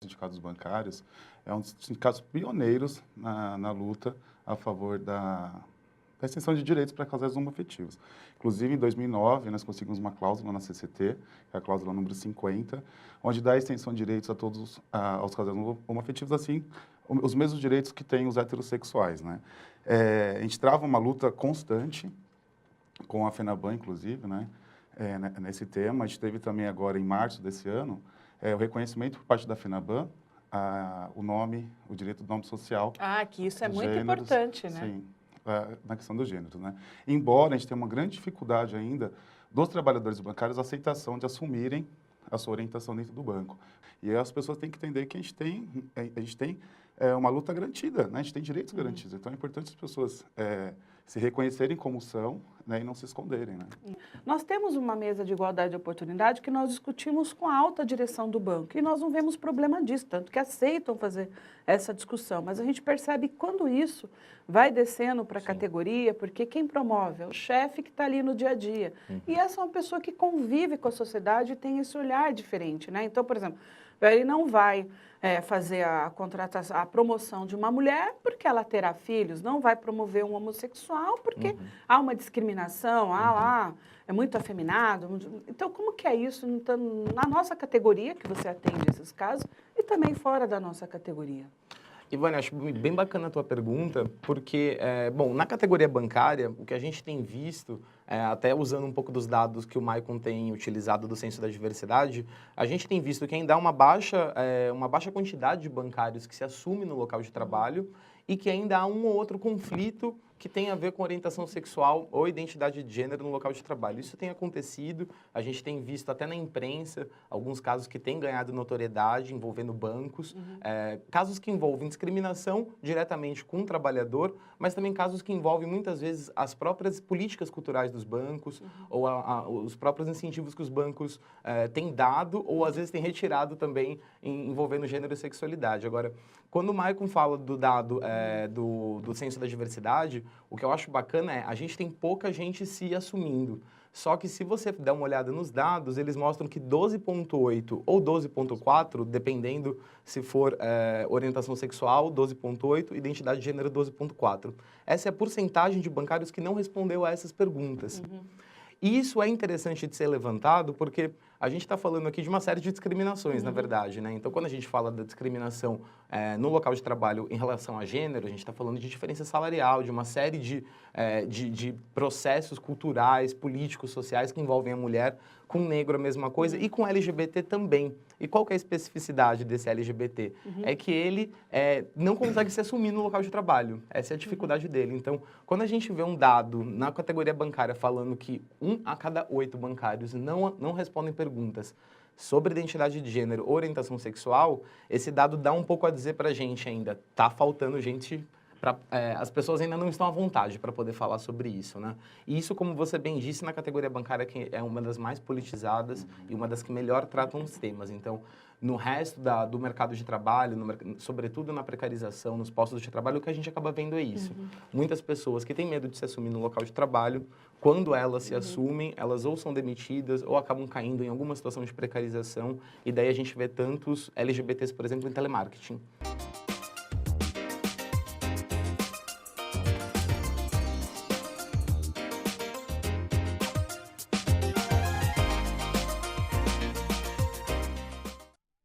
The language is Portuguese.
sindicatos bancários é um dos sindicatos pioneiros na luta a favor da extensão de direitos para casais homoafetivos. Inclusive, em 2009, nós conseguimos uma cláusula na CCT, que é a cláusula número 50, onde dá a extensão de direitos a todos aos casais homoafetivos, assim, os mesmos direitos que têm os heterossexuais, né? A gente trava uma luta constante com a FENABAN, inclusive, né? Nesse tema. A gente teve também agora, em março desse ano, o reconhecimento por parte da FENABAN, o nome, o direito do nome social. Ah, que isso é muito gêneros, importante, né? Sim, na questão dos gêneros, né? Embora a gente tenha uma grande dificuldade ainda dos trabalhadores bancários a aceitação de assumirem a sua orientação dentro do banco. E as pessoas têm que entender que a gente tem uma luta garantida, né? A gente tem direitos garantidos. Então é importante as pessoas se reconhecerem como são, né? E não se esconderem, né? Nós temos uma mesa de igualdade de oportunidade que nós discutimos com a alta direção do banco e nós não vemos problema disso, tanto que aceitam fazer essa discussão. Mas a gente percebe que quando isso vai descendo para a categoria, porque quem promove é o chefe que está ali no dia a dia. E essa é uma pessoa que convive com a sociedade e tem esse olhar diferente, né? Então, por exemplo, ele não vai fazer a contratação, a promoção de uma mulher porque ela terá filhos, não vai promover um homossexual porque há uma discriminação, lá, é muito afeminado. Então, como que é isso então, na nossa categoria, que você atende esses casos, e também fora da nossa categoria? Ivone, acho bem bacana a tua pergunta, porque, bom, na categoria bancária, o que a gente tem visto, até usando um pouco dos dados que o Maicon tem utilizado do Censo da Diversidade, a gente tem visto que ainda há uma baixa quantidade de bancários que se assume no local de trabalho e que ainda há um ou outro conflito que tem a ver com orientação sexual ou identidade de gênero no local de trabalho. Isso tem acontecido, a gente tem visto até na imprensa alguns casos que têm ganhado notoriedade envolvendo bancos, casos que envolvem discriminação diretamente com o trabalhador, mas também casos que envolvem muitas vezes as próprias políticas culturais dos bancos ou os próprios incentivos que os bancos têm dado ou às vezes têm retirado também envolvendo gênero e sexualidade. Agora, quando o Maicon fala do dado do Censo da Diversidade, o que eu acho bacana é a gente tem pouca gente se assumindo. Só que se você der uma olhada nos dados, eles mostram que 12,8 ou 12,4, dependendo se for orientação sexual, 12,8, identidade de gênero, 12,4. Essa é a porcentagem de bancários que não respondeu a essas perguntas. E isso é interessante de ser levantado porque a gente está falando aqui de uma série de discriminações, na verdade, né? Então, quando a gente fala da discriminação no local de trabalho em relação a gênero, a gente está falando de diferença salarial, de uma série de processos culturais, políticos, sociais que envolvem a mulher, com o negro a mesma coisa e com LGBT também. E qual que é a especificidade desse LGBT? É que ele não consegue se assumir no local de trabalho. Essa é a dificuldade dele. Então, quando a gente vê um dado na categoria bancária falando que 1 a cada 8 bancários não respondem perguntas sobre identidade de gênero ou orientação sexual, esse dado dá um pouco a dizer pra gente ainda. Tá faltando gente... as pessoas ainda não estão à vontade para poder falar sobre isso, né? E isso, como você bem disse, na categoria bancária, que é uma das mais politizadas e uma das que melhor tratam os temas. Então, no resto do mercado de trabalho, sobretudo na precarização, nos postos de trabalho, o que a gente acaba vendo é isso. Muitas pessoas que têm medo de se assumir no local de trabalho, quando elas se assumem, elas ou são demitidas ou acabam caindo em alguma situação de precarização, e daí a gente vê tantos LGBTs, por exemplo, em telemarketing.